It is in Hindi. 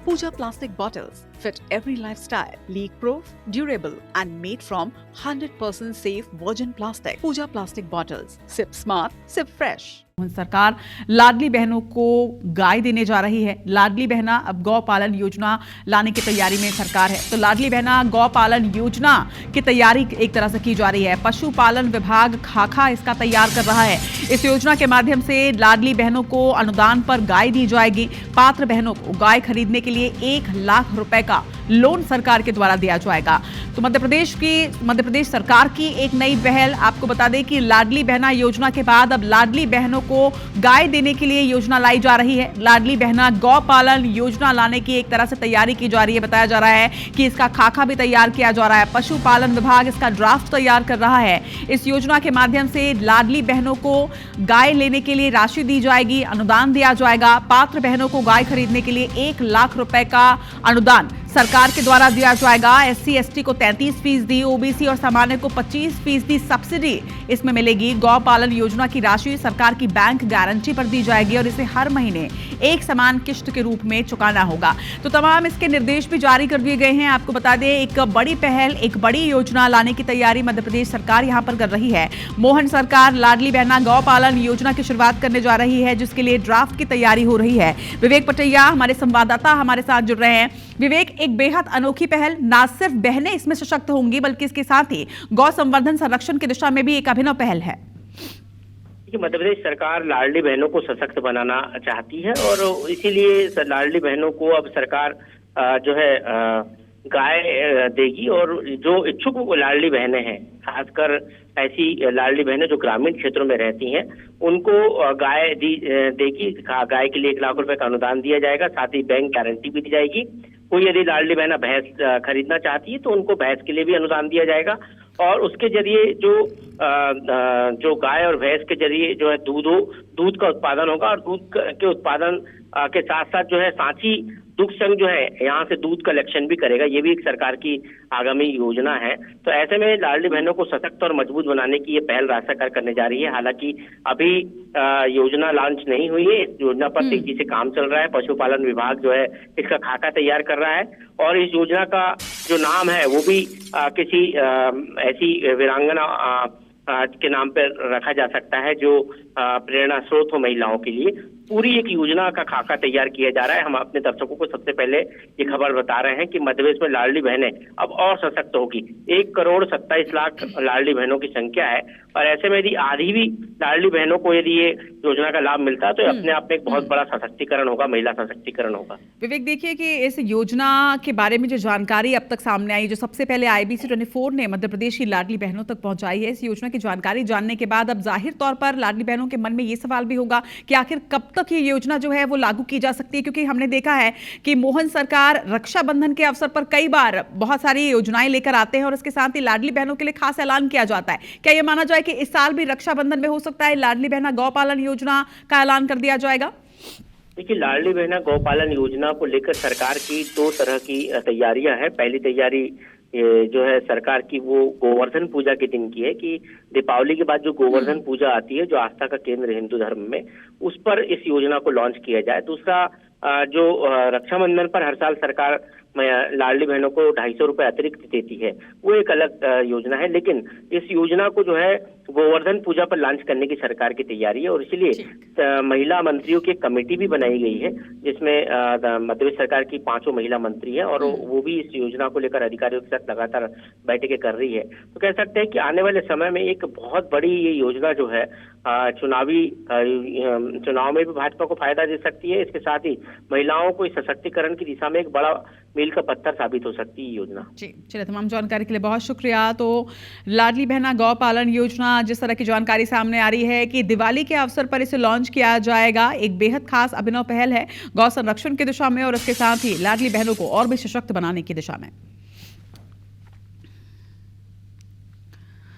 Pooja plastic bottles fit every lifestyle, leak-proof, durable and made from 100% safe virgin plastic. Pooja plastic bottles. Sip smart, sip fresh. सरकार लाडली बहनों को गाय देने जा रही है। लाडली बहना अब गौ पालन योजना लाने की तैयारी में सरकार है। तो लाडली बहना गौ पालन योजना की तैयारी एक तरह से की जा रही है। पशुपालन विभाग खाका इसका तैयार कर रहा है। इस योजना के माध्यम से लाडली बहनों को अनुदान पर गाय दी जाएगी। पात्र बहनों को गाय खरीदने के लिए 1 लाख रुपए का लोन सरकार के द्वारा दिया जाएगा। तो मध्य प्रदेश सरकार की एक नई पहल, आपको बता दें कि लाडली बहना योजना के बाद अब लाडली बहनों को गाय देने के लिए योजना लाई जा रही है। लाडली बहना गौ पालन योजना लाने की एक तरह से तैयारी की जा रही है। बताया जा रहा है कि इसका खाका भी तैयार किया जा रहा है। पशुपालन विभाग इसका ड्राफ्ट तैयार कर रहा है। इस योजना के माध्यम से लाडली बहनों को गाय लेने के लिए राशि दी जाएगी, अनुदान दिया जाएगा। पात्र बहनों को गाय खरीदने के लिए 1 लाख रुपए का अनुदान सरकार के द्वारा दिया जाएगा। SC ST को 33%, OBC और सामान्य को 25% सब्सिडी इसमें मिलेगी। गौ पालन योजना की राशि सरकार की बैंक गारंटी पर दी जाएगी और इसे हर महीने एक समान किश्त के रूप में चुकाना होगा। तो तमाम इसके निर्देश भी जारी कर दिए गए हैं। आपको बता दें, एक बड़ी पहल, एक बड़ी योजना लाने की तैयारी मध्य प्रदेश सरकार यहां पर कर रही है। मोहन सरकार लाडली बहना गौ पालन योजना की शुरुआत करने जा रही है, जिसके लिए ड्राफ्ट की तैयारी हो रही है। विवेक पटैया हमारे संवाददाता हमारे साथ जुड़ रहे हैं। विवेक, एक बेहद अनोखी पहल, ना सिर्फ बहनें इसमें सशक्त होंगी बल्कि इसके साथ ही गौ संवर्धन संरक्षण की दिशा में भी एक अभिनव पहल है। मध्य प्रदेश सरकार लाडली बहनों को सशक्त बनाना चाहती है और इसीलिए लाडली बहनों को अब सरकार जो है गाय देगी। और जो इच्छुक लाडली बहनें हैं, खासकर ऐसी लाडली बहनें जो ग्रामीण क्षेत्रों में रहती हैं, उनको गाय देगी। गाय के लिए 1 लाख रुपए का अनुदान दिया जाएगा, साथ ही बैंक गारंटी भी दी जाएगी। कोई यदि लाडली बहना भैंस खरीदना चाहती है तो उनको भैंस के लिए भी अनुदान दिया जाएगा और उसके जरिए जो गाय और भैंस के जरिए जो है दूध का उत्पादन होगा और दूध के उत्पादन के साथ साथ जो है सांची दुग्ध संघ जो है यहाँ से दूध कलेक्शन भी करेगा। ये भी एक सरकार की आगामी योजना है। तो ऐसे में लाडली बहनों को सशक्त और मजबूत बनाने की ये पहल राज्य सरकार करने जा रही है। हालांकि अभी योजना लॉन्च नहीं हुई है। इस योजना पर तेजी से काम चल रहा है। पशुपालन विभाग जो है इसका खाका तैयार कर रहा है और इस योजना का जो नाम है वो भी किसी ऐसी वीरांगना के नाम पर रखा जा सकता है जो प्रेरणा स्रोत हो महिलाओं के लिए। पूरी एक योजना का खाका तैयार किया जा रहा है। हम अपने दर्शकों को सबसे पहले ये खबर बता रहे हैं कि मध्य प्रदेश में लाडली बहनें अब और सशक्त होगी। 1,27,00,000 लाडली बहनों की संख्या है और ऐसे में यदि आधी भी लाडली बहनों को यदि ये योजना का लाभ मिलता है तो अपने आप में एक बहुत बड़ा सशक्तिकरण होगा, महिला सशक्तिकरण होगा। विवेक, देखिए कि इस योजना के बारे में जो जानकारी अब तक सामने आई, जो सबसे पहले IBC 24 ने मध्य प्रदेश की लाडली बहनों तक पहुंचाई है, इस योजना की जानकारी जानने के बाद अब जाहिर तौर पर लाडली बहनों के मन में ये सवाल भी होगा कि आखिर कब तक ये योजना जो है वो लागू की जा सकती है। क्योंकि हमने देखा है कि मोहन सरकार रक्षाबंधन के अवसर पर कई बार बहुत सारी योजनाएं लेकर आते हैं और इसके साथ ही लाडली बहनों के लिए खास ऐलान किया जाता है। क्या यह माना जाए कि इस साल भी रक्षाबंधन में हो सकता है लाडली बहना गौ पालन योजना का ऐलान कर दिया जाएगा? देखिए, लाडली बहना गौ पालन योजना को लेकर सरकार की 2 तरह की तैयारियां हैं। पहली तैयारी जो है सरकार की वो गोवर्धन पूजा के दिन की है कि दीपावली के बाद जो गोवर्धन पूजा आती है, जो आस्था का केंद्र हिंदू धर्म में, उस पर इस योजना को लॉन्च किया जाए। दूसरा, जो रक्षाबंधन पर हर साल सरकार लाडली बहनों को 250 रुपए अतिरिक्त देती है, वो एक अलग योजना है। लेकिन इस योजना को जो है गोवर्धन पूजा पर लॉन्च करने की सरकार की तैयारी है और इसलिए महिला मंत्रियों की कमेटी भी बनाई गई है, जिसमें मध्य प्रदेश सरकार की 5 महिला मंत्री हैं और वो भी इस योजना को लेकर अधिकारियों के साथ लगातार बैठकें कर रही है। तो कह सकते हैं कि आने वाले समय में एक बहुत बड़ी ये योजना जो है चुनाव में भी भाजपा को फायदा दे सकती है। इसके साथ ही महिलाओं को इस सशक्तिकरण की दिशा में एक बड़ा मील का पत्थर साबित हो सकती है योजना। जी, चलिए, तमाम जानकारी के लिए बहुत शुक्रिया। तो लाडली बहना गौ पालन योजना, जिस तरह की जानकारी सामने आ रही है कि दिवाली के अवसर पर इसे लॉन्च किया जाएगा, एक बेहद खास अभिनव पहल है गौ संरक्षण की दिशा में और इसके साथ ही लाडली बहनों को और भी सशक्त बनाने की दिशा में।